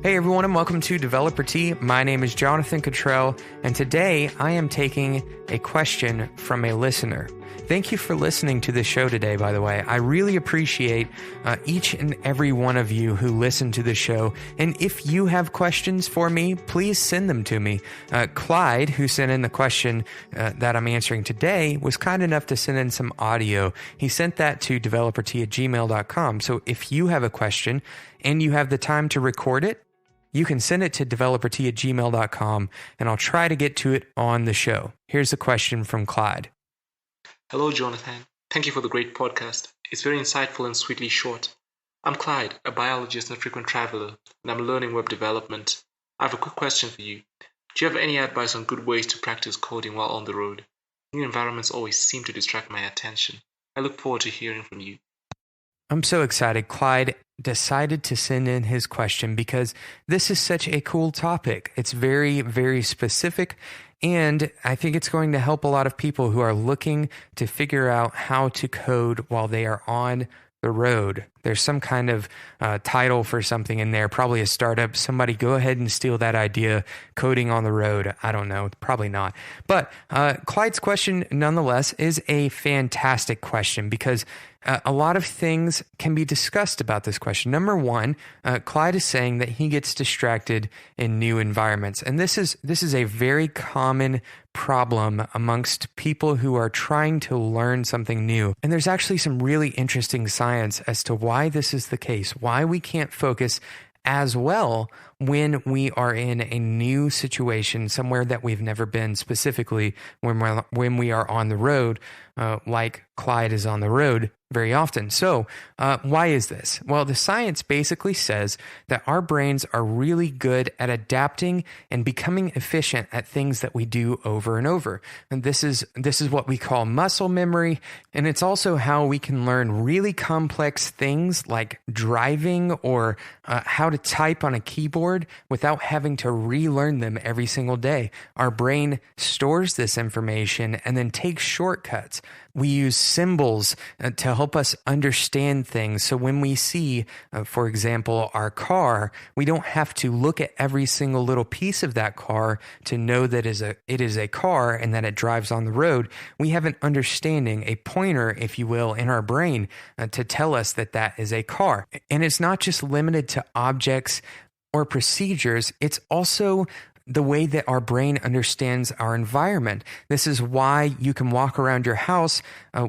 Hey everyone, and welcome to Developer Tea. My name is Jonathan Cottrell, and today I am taking a question from a listener. Thank you for listening to this show today, by the way. I really appreciate each and every one of you who listen to the show. And if you have questions for me, please send them to me. Clyde, who sent in the question that I'm answering today, was kind enough to send in some audio. He sent that to developertea@gmail.com. So if you have a question and you have the time to record it, you can send it to developertea@gmail.com, and I'll try to get to it on the show. Here's the question from Clyde. Hello, Jonathan. Thank you for the great podcast. It's very insightful and sweetly short. I'm Clyde, a biologist and a frequent traveler, and I'm learning web development. I have a quick question for you. Do you have any advice on good ways to practice coding while on the road? New environments always seem to distract my attention. I look forward to hearing from you. I'm so excited. Clyde decided to send in his question because this is such a cool topic. It's very, very specific, and I think it's going to help a lot of people who are looking to figure out how to code while they are on the road. There's some kind of title for something in there, probably a startup. Somebody go ahead and steal that idea, coding on the road. I don't know, probably not. But Clyde's question, nonetheless, is a fantastic question because a lot of things can be discussed about this question. Number one, Clyde is saying that he gets distracted in new environments. And this is a very common problem amongst people who are trying to learn something new. And there's actually some really interesting science as to why this is the case, why we can't focus as well when we are in a new situation, somewhere that we've never been, specifically when we are on the road, like Clyde is on the road very often. So why is this? Well, the science basically says that our brains are really good at adapting and becoming efficient at things that we do over and over. And this is what we call muscle memory. And it's also how we can learn really complex things like driving or how to type on a keyboard without having to relearn them every single day. Our brain stores this information and then takes shortcuts. We use symbols to help us understand things. So when we see, for example, our car, we don't have to look at every single little piece of that car to know that it is a car and that it drives on the road. We have an understanding, a pointer, if you will, in our brain to tell us that that is a car. And it's not just limited to objects or procedures. It's also the way that our brain understands our environment. This is why you can walk around your house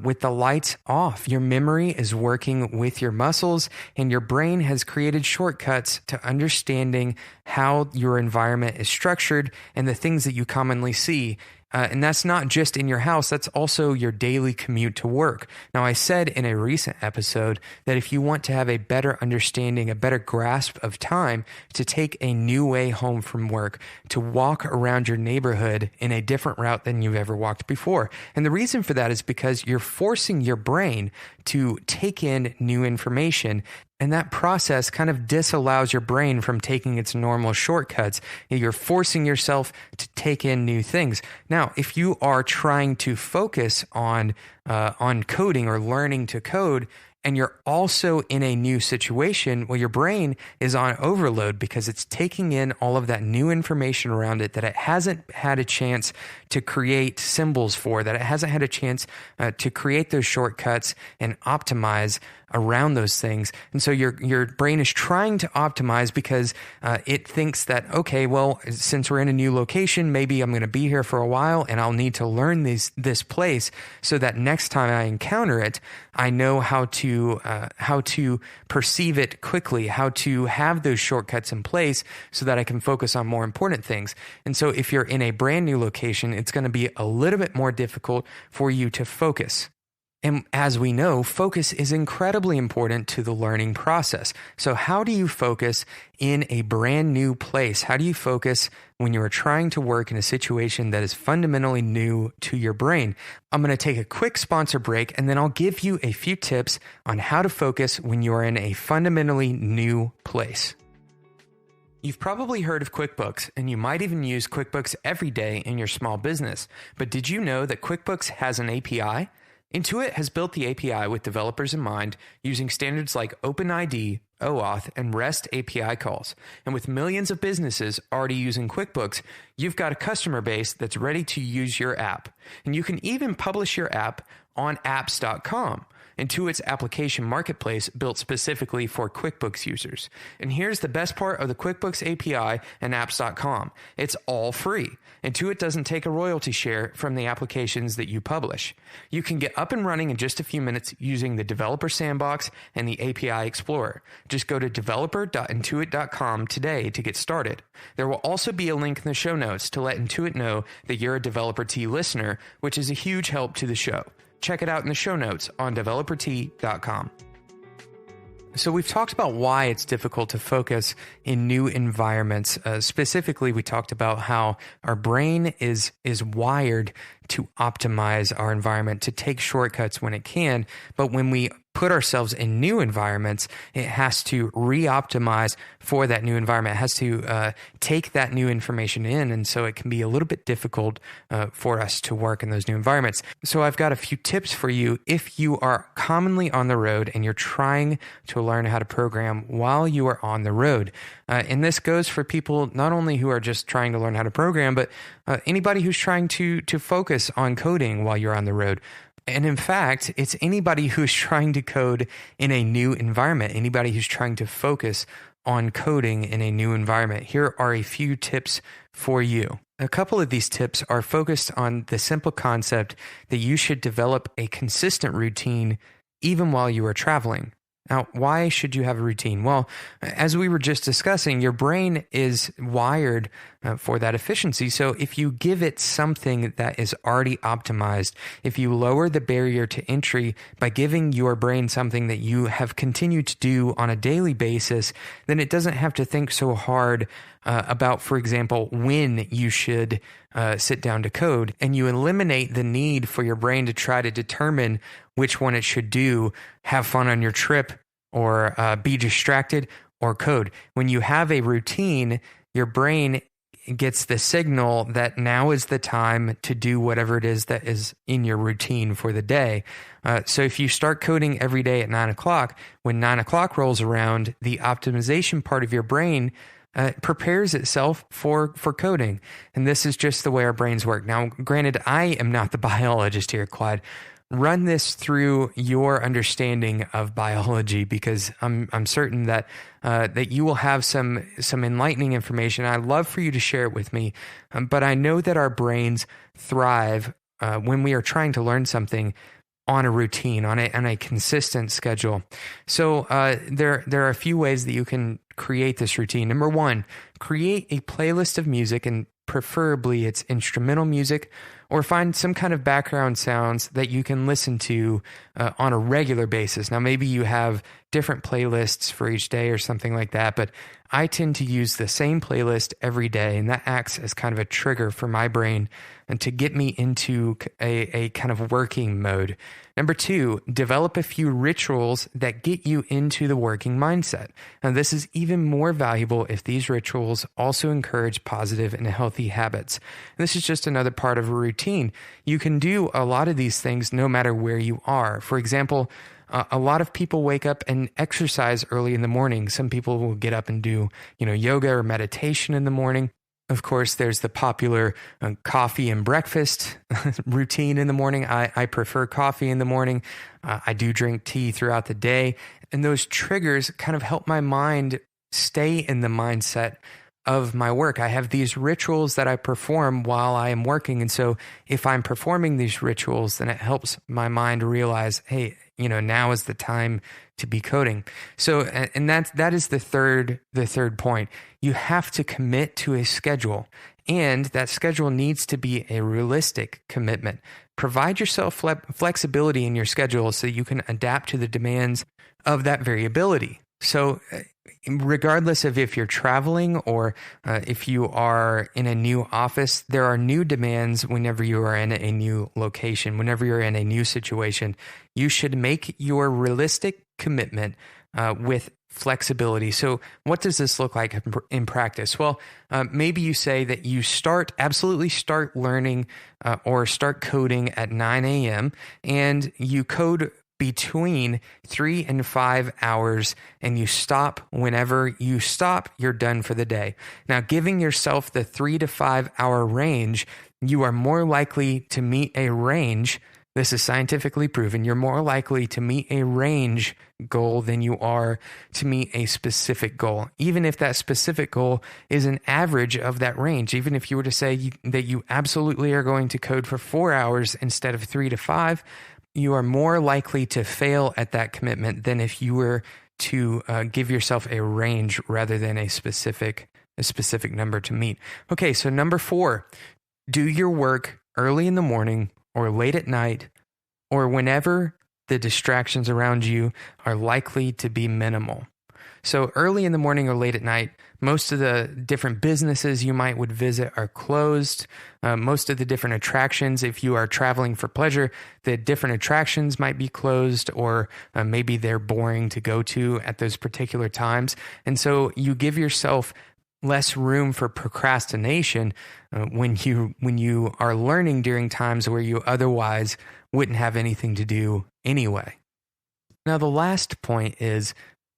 with the lights off. Your memory is working with your muscles, and your brain has created shortcuts to understanding how your environment is structured and the things that you commonly see. And that's not just in your house, that's also your daily commute to work. Now, I said in a recent episode that if you want to have a better understanding, a better grasp of time, to take a new way home from work, to walk around your neighborhood in a different route than you've ever walked before. And the reason for that is because you're forcing your brain to take in new information. And that process kind of disallows your brain from taking its normal shortcuts. You're forcing yourself to take in new things. Now, if you are trying to focus on coding or learning to code, and you're also in a new situation, well, your brain is on overload because it's taking in all of that new information around it that it hasn't had a chance to create symbols for, that it hasn't had a chance to create those shortcuts and optimize around those things. And so your brain is trying to optimize because it thinks that, okay, well, since we're in a new location, maybe I'm going to be here for a while and I'll need to learn this place so that next time I encounter it, I know how to perceive it quickly, how to have those shortcuts in place so that I can focus on more important things. And so if you're in a brand new location, it's going to be a little bit more difficult for you to focus. And as we know, focus is incredibly important to the learning process. So how do you focus in a brand new place? How do you focus when you are trying to work in a situation that is fundamentally new to your brain? I'm going to take a quick sponsor break, and then I'll give you a few tips on how to focus when you're in a fundamentally new place. You've probably heard of QuickBooks, and you might even use QuickBooks every day in your small business. But did you know that QuickBooks has an API? Intuit has built the API with developers in mind, using standards like OpenID, OAuth, and REST API calls. And with millions of businesses already using QuickBooks, you've got a customer base that's ready to use your app. And you can even publish your app on apps.com, Intuit's application marketplace built specifically for QuickBooks users. And here's the best part of the QuickBooks API and apps.com. It's all free. Intuit doesn't take a royalty share from the applications that you publish. You can get up and running in just a few minutes using the Developer Sandbox and the API Explorer. Just go to developer.intuit.com today to get started. There will also be a link in the show notes to let Intuit know that you're a Developer Tea listener, which is a huge help to the show. Check it out in the show notes on developertea.com. So we've talked about why it's difficult to focus in new environments. Specifically, we talked about how our brain is wired to optimize our environment, to take shortcuts when it can. But when we put ourselves in new environments, it has to re-optimize for that new environment. It has to take that new information in. And so it can be a little bit difficult for us to work in those new environments. So I've got a few tips for you if you are commonly on the road and you're trying to learn how to program while you are on the road. And this goes for people not only who are just trying to learn how to program, but anybody who's trying to focus on coding while you're on the road. And in fact, it's anybody who's trying to code in a new environment, anybody who's trying to focus on coding in a new environment. Here are a few tips for you. A couple of these tips are focused on the simple concept that you should develop a consistent routine even while you are traveling. Now, why should you have a routine? Well, as we were just discussing, your brain is wired for that efficiency. So if you give it something that is already optimized, if you lower the barrier to entry by giving your brain something that you have continued to do on a daily basis, then it doesn't have to think so hard about, for example, when you should sit down to code, and you eliminate the need for your brain to try to determine which one it should do, have fun on your trip, or be distracted, or code. When you have a routine, your brain gets the signal that now is the time to do whatever it is that is in your routine for the day. So if you start coding every day at 9 o'clock, when 9 o'clock rolls around, the optimization part of your brain prepares itself for coding. And this is just the way our brains work. Now, granted, I am not the biologist here, Clyde. Run this through your understanding of biology, because I'm certain that that you will have some enlightening information. I'd love for you to share it with me. But I know that our brains thrive when we are trying to learn something on a routine, on a consistent schedule. So there are a few ways that you can create this routine. Number one, create a playlist of music, and preferably it's instrumental music, or find some kind of background sounds that you can listen to on a regular basis. Now, maybe you have different playlists for each day or something like that, but I tend to use the same playlist every day, and that acts as kind of a trigger for my brain and to get me into a kind of working mode. Number two, develop a few rituals that get you into the working mindset. Now, this is even more valuable if these rituals also encourage positive and healthy habits. And this is just another part of a routine. You can do a lot of these things no matter where you are. For example, a lot of people wake up and exercise early in the morning. Some people will get up and do, yoga or meditation in the morning. Of course, there's the popular coffee and breakfast routine in the morning. I prefer coffee in the morning. I do drink tea throughout the day. And those triggers kind of help my mind stay in the mindset of my work. I have these rituals that I perform while I am working. And so if I'm performing these rituals, then it helps my mind realize, hey, now is the time to be coding. So, and that is the third point. You have to commit to a schedule, and that schedule needs to be a realistic commitment. Provide yourself flexibility in your schedule so you can adapt to the demands of that variability. So regardless of if you're traveling or if you are in a new office, there are new demands whenever you are in a new location, whenever you're in a new situation. You should make your realistic commitment with flexibility. So what does this look like in practice? Well, maybe you say that you absolutely start learning or start coding at 9 a.m. and you code between 3 and 5 hours, and you stop whenever you stop, you're done for the day. Now, giving yourself the 3 to 5 hour range, you are more likely to meet a range. This is scientifically proven. You're more likely to meet a range goal than you are to meet a specific goal. Even if that specific goal is an average of that range, even if you were to say that you absolutely are going to code for 4 hours instead of 3 to 5, you are more likely to fail at that commitment than if you were to give yourself a range rather than a specific number to meet. Okay, so number 4, do your work early in the morning or late at night, or whenever the distractions around you are likely to be minimal. So early in the morning or late at night, most of the different businesses you would visit are closed. Most of the different attractions, if you are traveling for pleasure, the different attractions might be closed, or maybe they're boring to go to at those particular times. And so you give yourself less room for procrastination when you are learning during times where you otherwise wouldn't have anything to do anyway. Now, the last point is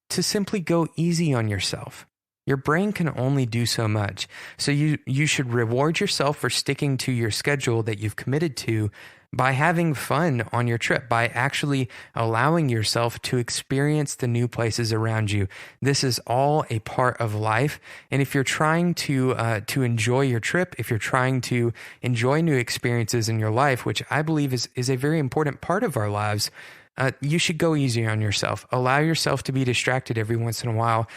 to simply go easy on yourself. Your brain can only do so much. So you should reward yourself for sticking to your schedule that you've committed to by having fun on your trip, by actually allowing yourself to experience the new places around you. This is all a part of life. And if you're trying to enjoy your trip, if you're trying to enjoy new experiences in your life, which I believe is a very important part of our lives, you should go easy on yourself. Allow yourself to be distracted every once in a while.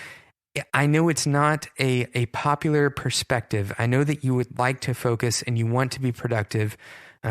I know it's not a popular perspective. I know that you would like to focus and you want to be productive,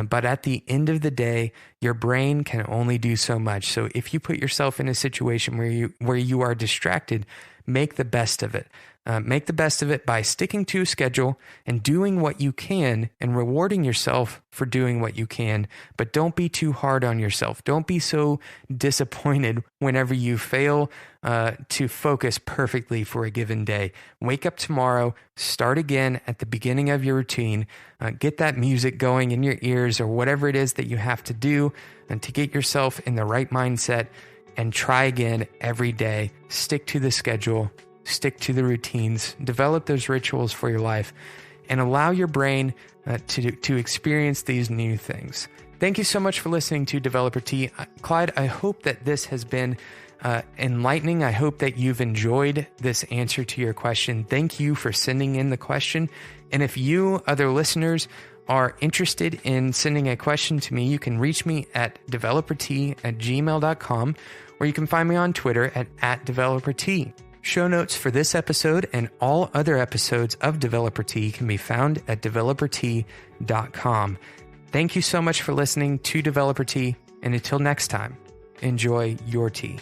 but at the end of the day, your brain can only do so much. So if you put yourself in a situation where you are distracted, make the best of it. Make the best of it by sticking to a schedule and doing what you can and rewarding yourself for doing what you can. But don't be too hard on yourself. Don't be so disappointed whenever you fail to focus perfectly for a given day. Wake up tomorrow, start again at the beginning of your routine, get that music going in your ears or whatever it is that you have to do and to get yourself in the right mindset, and try again every day. Stick to the schedule. Stick to the routines, develop those rituals for your life, and allow your brain to experience these new things. Thank you so much for listening to Developer T. Clyde, I hope that this has been enlightening. I hope that you've enjoyed this answer to your question. Thank you for sending in the question. And if you, other listeners, are interested in sending a question to me, you can reach me at developert@gmail.com, or you can find me on Twitter at developert. Show notes for this episode and all other episodes of Developer T can be found at developert.com. Thank you so much for listening to Developer T, and until next time, enjoy your tea.